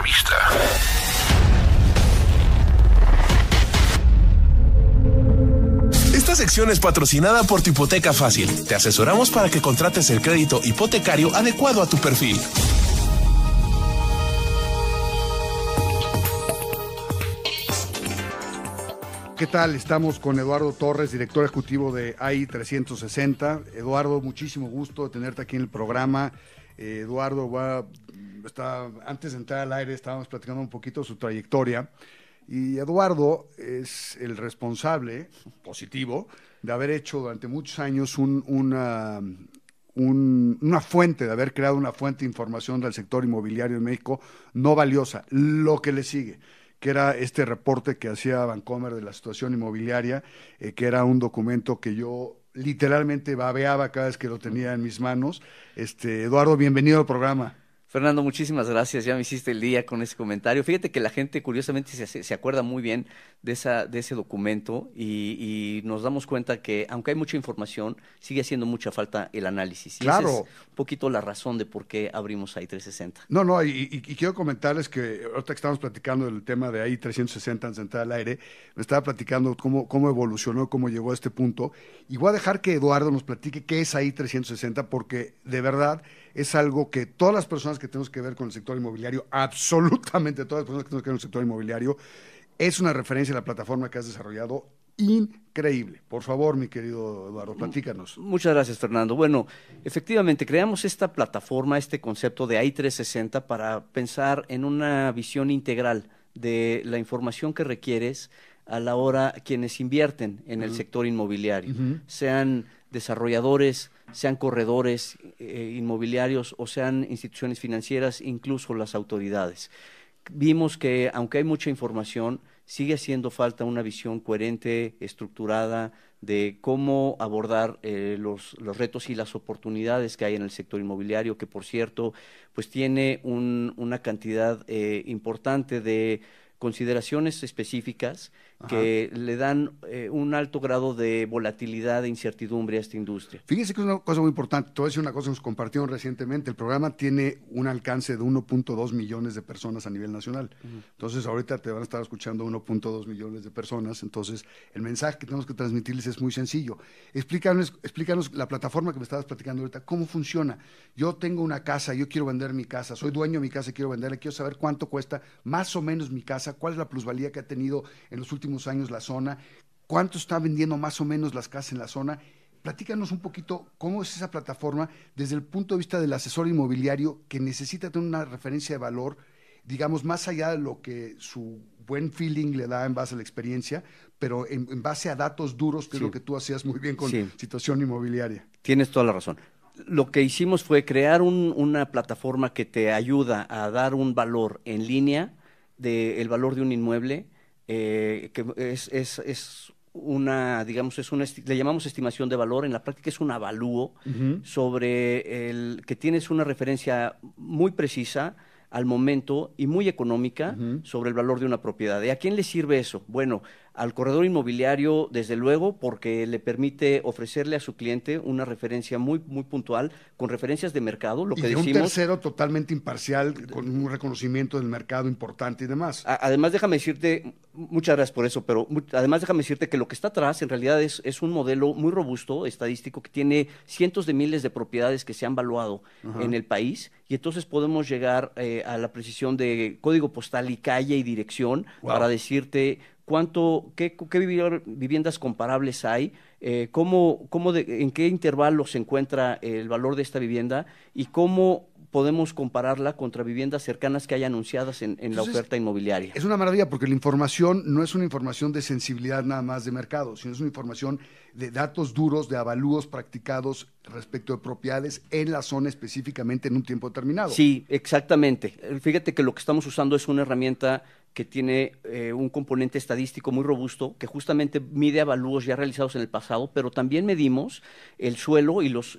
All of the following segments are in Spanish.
Entrevista. Esta sección es patrocinada por Tu Hipoteca Fácil. Te asesoramos para que contrates el crédito hipotecario adecuado a tu perfil. ¿Qué tal? Estamos con Eduardo Torres, director ejecutivo de AI 360. Eduardo, muchísimo gusto de tenerte aquí en el programa. Eduardo, antes de entrar al aire estábamos platicando un poquito de su trayectoria. Y Eduardo es el responsable, positivo, de haber hecho durante muchos años una fuente, de haber creado una fuente de información del sector inmobiliario en México no valiosa, lo que le sigue, que era este reporte que hacía Bancomer de la situación inmobiliaria, que era un documento que yo literalmente babeaba cada vez que lo tenía en mis manos. Eduardo, bienvenido al programa. Fernando, muchísimas gracias, ya me hiciste el día con ese comentario. Fíjate que la gente curiosamente se acuerda muy bien de ese documento y nos damos cuenta que aunque hay mucha información, sigue haciendo mucha falta el análisis. Y claro. Esa es un poquito la razón de por qué abrimos AI 360. No, y quiero comentarles que ahorita que estamos platicando del tema de AI 360 antes de entrar al aire, me estaba platicando cómo evolucionó, cómo llegó a este punto. Y voy a dejar que Eduardo nos platique qué es AI 360, porque de verdad es algo que todas las personas que tenemos que ver con el sector inmobiliario, absolutamente todas las personas que tenemos que ver con el sector inmobiliario, es una referencia a la plataforma que has desarrollado increíble. Por favor, mi querido Eduardo, platícanos. Muchas gracias, Fernando. Bueno, efectivamente, creamos esta plataforma, este concepto de AI 360 para pensar en una visión integral de la información que requieres a la hora quienes invierten en el sector inmobiliario, sean desarrolladores, sean corredores inmobiliarios o sean instituciones financieras, incluso las autoridades. Vimos que, aunque hay mucha información, sigue haciendo falta una visión coherente, estructurada, de cómo abordar los retos y las oportunidades que hay en el sector inmobiliario, que por cierto, pues tiene una cantidad importante de consideraciones específicas que le dan un alto grado de volatilidad e incertidumbre a esta industria. Fíjense que es una cosa muy importante. Te voy a decir una cosa que nos compartieron recientemente. El programa tiene un alcance de 1.2 millones de personas a nivel nacional. Entonces, ahorita te van a estar escuchando 1.2 millones de personas. Entonces, el mensaje que tenemos que transmitirles es muy sencillo. Explícanos la plataforma que me estabas platicando ahorita, cómo funciona. Yo tengo una casa, yo quiero vender mi casa, soy dueño de mi casa y quiero venderla, quiero saber cuánto cuesta más o menos mi casa, cuál es la plusvalía que ha tenido en los últimos años la zona, cuánto está vendiendo más o menos las casas en la zona. Platícanos un poquito cómo es esa plataforma desde el punto de vista del asesor inmobiliario que necesita tener una referencia de valor, digamos, más allá de lo que su buen feeling le da en base a la experiencia, pero en base a datos duros, que es lo que tú hacías muy bien con situación inmobiliaria. Tienes toda la razón. Lo que hicimos fue crear una plataforma que te ayuda a dar un valor en línea del valor de un inmueble, que es una, digamos, le llamamos estimación de valor, en la práctica es un avalúo sobre que tienes una referencia muy precisa al momento y muy económica sobre el valor de una propiedad. ¿Y a quién le sirve eso? Bueno, al corredor inmobiliario, desde luego, porque le permite ofrecerle a su cliente una referencia muy puntual, con referencias de mercado, lo que decimos. Y un tercero totalmente imparcial, con un reconocimiento del mercado importante y demás. Además, déjame decirte, muchas gracias por eso, pero además déjame decirte que lo que está atrás, en realidad, es un modelo muy robusto, estadístico, que tiene cientos de miles de propiedades que se han valuado en el país, y entonces podemos llegar a la precisión de código postal y calle y dirección para decirte qué viviendas comparables hay, en qué intervalo se encuentra el valor de esta vivienda y cómo podemos compararla contra viviendas cercanas que hay anunciadas en la oferta inmobiliaria. Es una maravilla porque la información no es una información de sensibilidad nada más de mercado, sino es una información de datos duros, de avalúos practicados respecto de propiedades en la zona específicamente en un tiempo determinado. Sí, exactamente. Fíjate que lo que estamos usando es una herramienta que tiene un componente estadístico muy robusto, que justamente mide avalúos ya realizados en el pasado, pero también medimos el suelo y los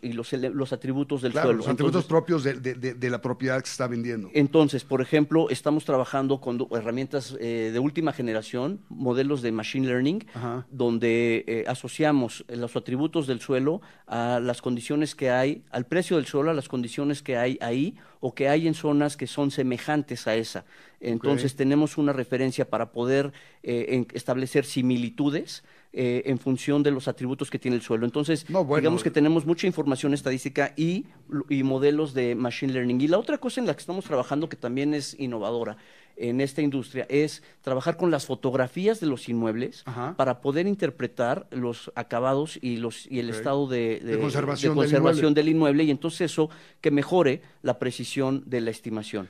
atributos del suelo. Los atributos propios de la propiedad que se está vendiendo. Entonces, por ejemplo, estamos trabajando con herramientas de última generación, modelos de machine learning, donde asociamos los atributos del suelo a las condiciones que hay, al precio del suelo, a las condiciones que hay ahí, o que hay en zonas que son semejantes a esa. Entonces tenemos una referencia para poder establecer similitudes en función de los atributos que tiene el suelo. Entonces, digamos que tenemos mucha información estadística y modelos de machine learning. Y la otra cosa en la que estamos trabajando, que también es innovadora en esta industria, es trabajar con las fotografías de los inmuebles para poder interpretar los acabados y el estado de conservación del inmueble, y entonces eso que mejore la precisión de la estimación.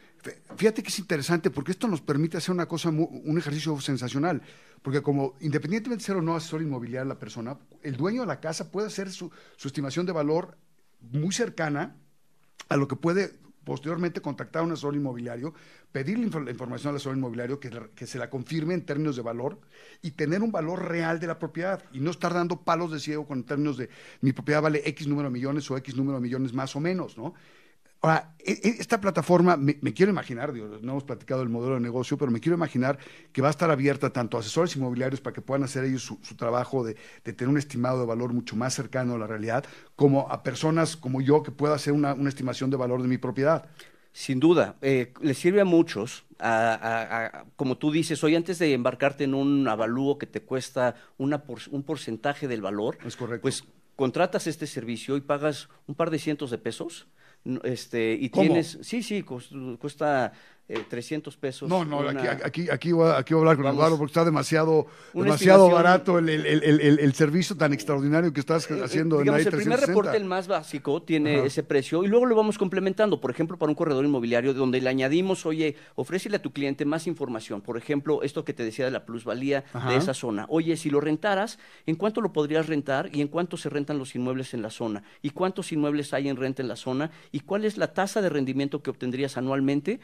Fíjate que es interesante porque esto nos permite hacer una cosa, un ejercicio sensacional, porque como independientemente de ser o no asesor inmobiliario la persona, el dueño de la casa puede hacer su estimación de valor muy cercana a lo que puede posteriormente contactar a un asesor inmobiliario, pedirle la información al asesor inmobiliario que se la confirme en términos de valor y tener un valor real de la propiedad y no estar dando palos de ciego con términos de mi propiedad vale X número de millones o X número de millones más o menos, ¿no? Ahora, esta plataforma, me quiero imaginar, digo, no hemos platicado del modelo de negocio, pero me quiero imaginar que va a estar abierta tanto a asesores inmobiliarios para que puedan hacer ellos su trabajo de tener un estimado de valor mucho más cercano a la realidad, como a personas como yo que pueda hacer una estimación de valor de mi propiedad. Sin duda, le sirve a muchos, como tú dices, hoy antes de embarcarte en un avalúo que te cuesta un porcentaje del valor, es correcto, pues contratas este servicio y pagas un par de cientos de pesos. Y ¿Cómo? Tienes, sí, cuesta 300 pesos. No, aquí voy a hablar con Eduardo porque está demasiado barato el servicio tan extraordinario que estás haciendo. Digamos, en el primer reporte, el más básico, tiene ese precio y luego lo vamos complementando. Por ejemplo, para un corredor inmobiliario donde le añadimos, oye, ofrécele a tu cliente más información. Por ejemplo, esto que te decía de la plusvalía de esa zona. Oye, si lo rentaras, ¿en cuánto lo podrías rentar y en cuánto se rentan los inmuebles en la zona? ¿Y cuántos inmuebles hay en renta en la zona? ¿Y cuál es la tasa de rendimiento que obtendrías anualmente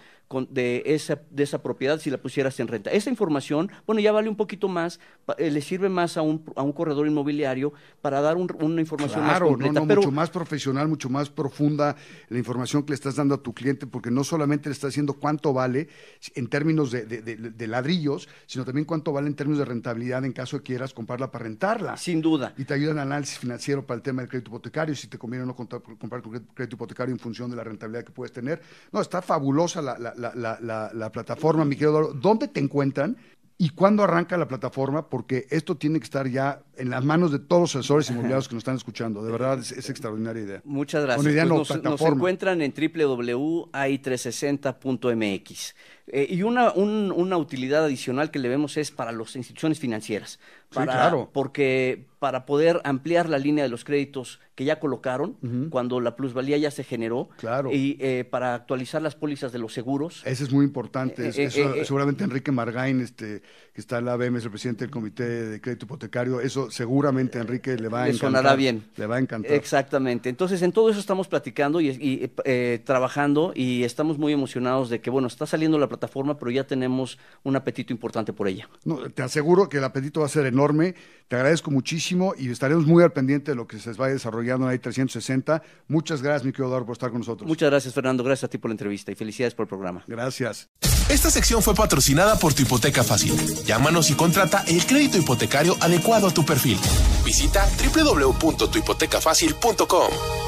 de esa propiedad si la pusieras en renta? Esa información, bueno, ya vale un poquito más, le sirve más a un corredor inmobiliario para dar una información más completa. Pero mucho más profesional, mucho más profunda la información que le estás dando a tu cliente, porque no solamente le estás diciendo cuánto vale en términos de ladrillos, sino también cuánto vale en términos de rentabilidad en caso de que quieras comprarla para rentarla. Sin duda. Y te ayuda en análisis financiero para el tema del crédito hipotecario, si te conviene o no comprar con crédito hipotecario en función de la rentabilidad que puedes tener. No, está fabulosa la plataforma, mi querido Eduardo. ¿Dónde te encuentran y cuándo arranca la plataforma? Porque esto tiene que estar ya en las manos de todos los asesores inmobiliarios que nos están escuchando. De verdad, es extraordinaria idea. Muchas gracias. Una idea nos encuentran en www.ai360.mx. Y una utilidad adicional que le vemos es para las instituciones financieras. Sí, claro. Porque para poder ampliar la línea de los créditos que ya colocaron, cuando la plusvalía ya se generó, y para actualizar las pólizas de los seguros. Eso es muy importante. Seguramente Enrique Margain, que está en la ABM, es el presidente del Comité de Crédito Hipotecario, eso seguramente a Enrique le va a encantar. Sonará bien. Le va a encantar. Exactamente. Entonces, en todo eso estamos platicando y trabajando, y estamos muy emocionados de que, bueno, está saliendo la plataforma, pero ya tenemos un apetito importante por ella. No, te aseguro que el apetito va a ser enorme. Te agradezco muchísimo y estaremos muy al pendiente de lo que se vaya desarrollando en AI360. Muchas gracias, mi querido Eduardo, por estar con nosotros. Muchas gracias, Fernando. Gracias a ti por la entrevista y felicidades por el programa. Gracias. Esta sección fue patrocinada por Tu Hipoteca Fácil. Llámanos y contrata el crédito hipotecario adecuado a tu perfil. Visita www.tuhipotecafacil.com.